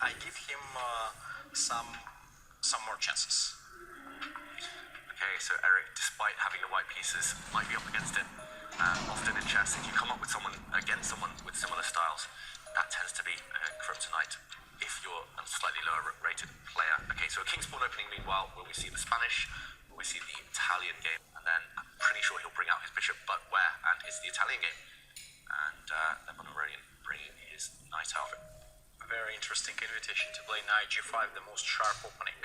I give him some more chances. Okay, so Eric, despite having the white pieces, might be up against it. Often in chess, if you come up with someone with similar styles, that tends to be kryptonite if you're a slightly lower rated player. Okay, so a king's pawn opening, meanwhile, where we see the Spanish, we see the Italian game, and then I'm pretty sure he'll bring out his bishop, but where? And it's the Italian game. And Levon Aronian bringing his knight out. Very interesting invitation to play knight g5, the most sharp opening,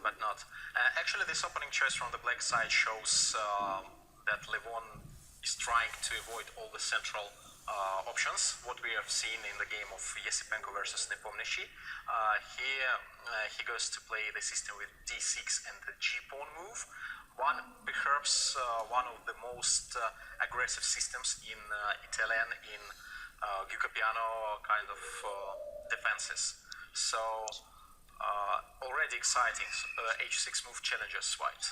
but not. Actually, this opening choice from the black side shows that Levon is trying to avoid all the central options, what we have seen in the game of Yesipenko versus Nepomniachtchi. Here he goes to play the system with d6 and the g-pawn move. Perhaps one of the most aggressive systems in Italian in Piano kind of defenses. So already exciting. H6 move challenges white.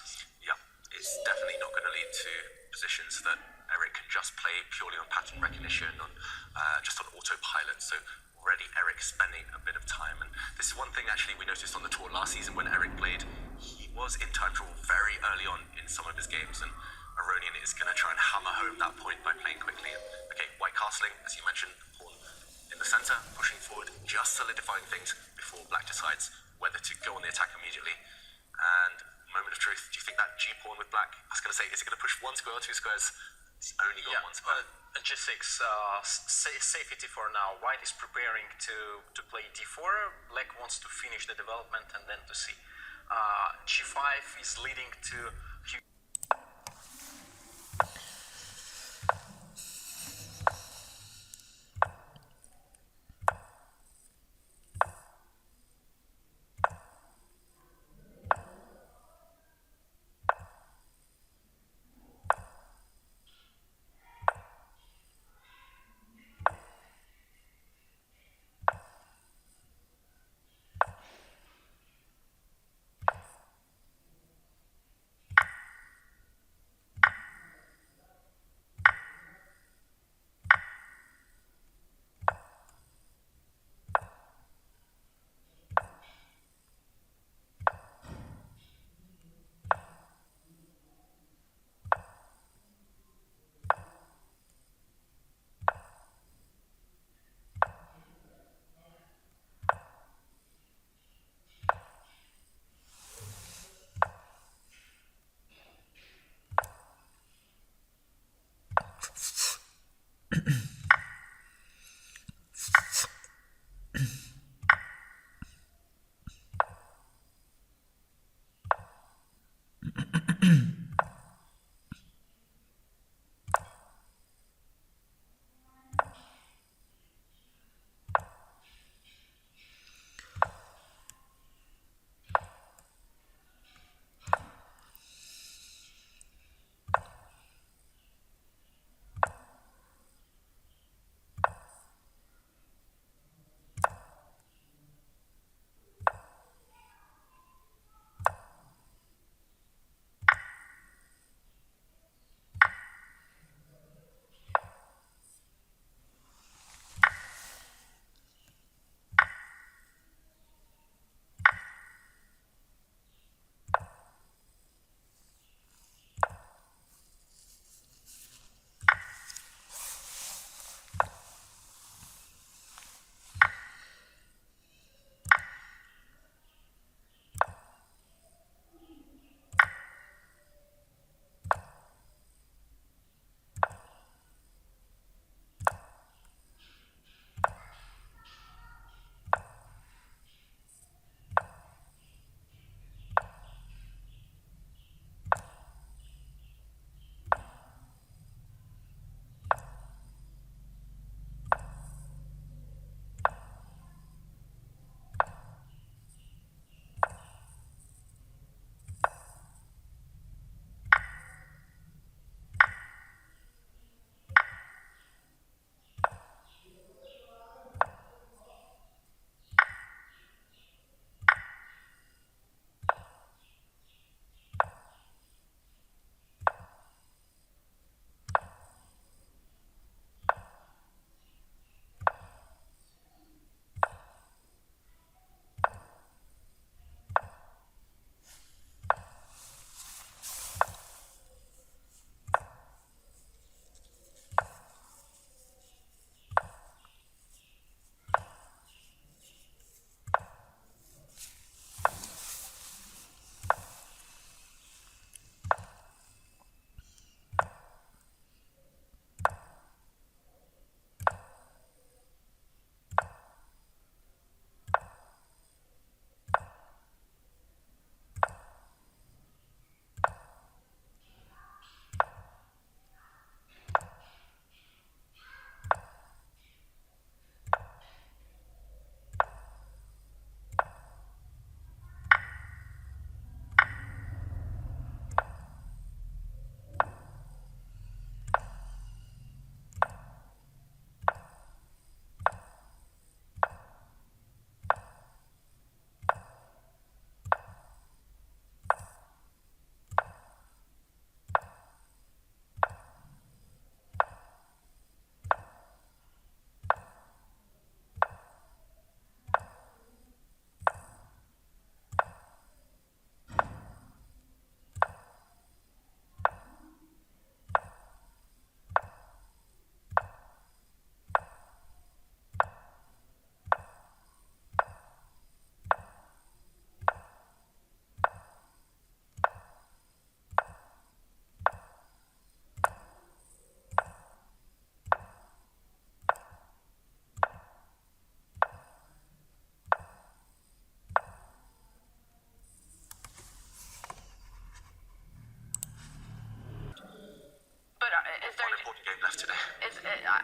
Yeah, it's definitely not going to lead to positions that Eric can just play purely on pattern recognition, on just on autopilot. So already Eric spending a bit of time, and this is one thing actually we noticed on the tour last season when Eric played. He was in time trouble very early on in some of his games, and Aronian is going to try and hammer home that point by playing quickly. Okay, white castling, as you mentioned, pawn in the center, pushing forward, just solidifying things before black decides whether to go on the attack immediately. And moment of truth, do you think that g-pawn with black, I was going to say, is it going to push one square or two squares? It's only got one square. G6, safety for now. White is preparing to play d4. Black wants to finish the development and then to see. G5 is leading to...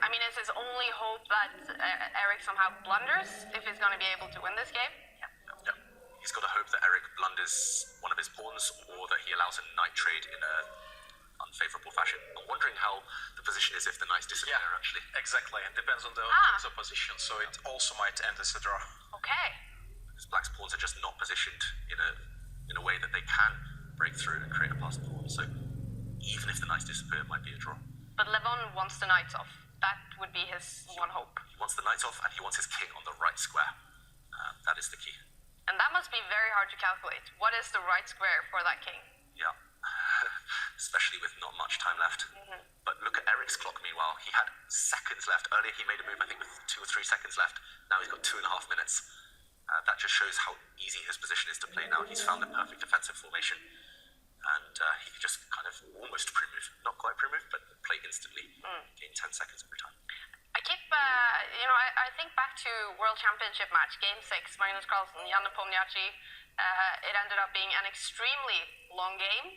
I mean, is his only hope that Eric somehow blunders if he's going to be able to win this game? Yeah. He's got to hope that Eric blunders one of his pawns or that he allows a knight trade in an unfavorable fashion. I'm wondering how the position is if the knights disappear, actually. Exactly. It depends on the king's opposition, so it also might end as a draw. Okay. Because black's pawns are just not positioned in a way that they can break through and create a passed pawn. So even if the knights disappear, it might be a draw. But Levon wants the knights off. That would be his one hope. He wants the knights off and he wants his king on the right square. That is the key. And that must be very hard to calculate. What is the right square for that king? Yeah. Especially with not much time left. But look at Eric's clock meanwhile. He had seconds left. Earlier he made a move, I think, with 2 or 3 seconds left. Now he's got 2.5 minutes. That just shows how easy his position is to play now. He's found the perfect defensive formation. And he can just kind of almost pre-move. Not quite pre-move, but play instantly. Gain 10 seconds every time. I keep, I think back to World Championship match, Game 6, Magnus Carlsen, Jan Nepomniachtchi. It ended up being an extremely long game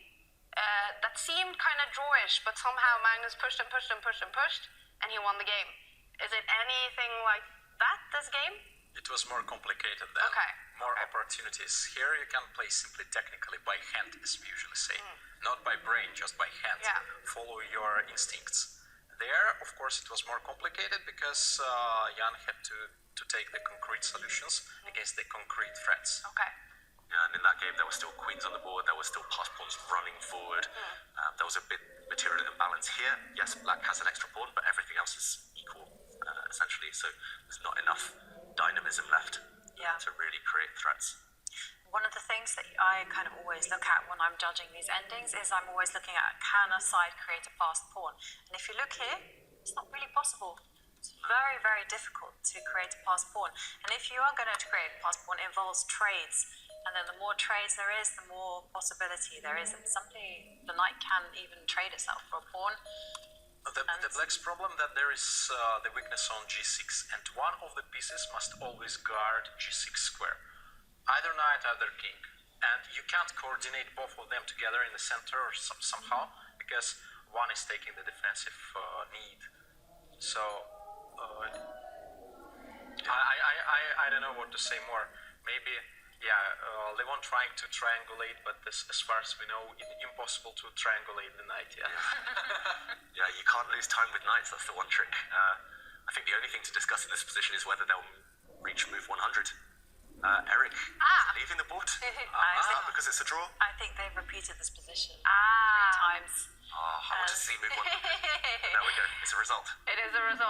that seemed kind of drawish, but somehow Magnus pushed and pushed and pushed and pushed, and he won the game. Is it anything like that, this game? It was more complicated then. Okay. More opportunities. Here you can play simply technically by hand, as we usually say. Not by brain, just by hand. Yeah. Follow your instincts. There, of course, it was more complicated because Jan had to take the concrete solutions against the concrete threats. Okay. Yeah, and in that game there were still queens on the board, there were still passed pawns running forward. There was a bit material imbalance here. Yes, black has an extra pawn, but everything else is equal, essentially. So there's not enough dynamism left to really create threats. One of the things that I kind of always look at when I'm judging these endings is I'm always looking at, can a side create a passed pawn? And if you look here, it's not really possible. It's very, very difficult to create a passed pawn. And if you are going to create a passed pawn, it involves trades. And then the more trades there is, the more possibility there is. And something, the knight can even trade itself for a pawn. The black's problem that there is the weakness on g6, and one of the pieces must always guard g6 square. Either knight, either king. And you can't coordinate both of them together in the center or somehow, because one is taking the defensive need. So, I don't know what to say more. Maybe, Levon trying to triangulate, but this, as far as we know, impossible to triangulate the knight, Yeah, you can't lose time with knights, that's the one trick. I think the only thing to discuss in this position is whether they'll reach move 100. Eric leaving the board because it's a draw. I think they've repeated this position 3 times. I want to see move 100. There we go, it's a result. It is a result.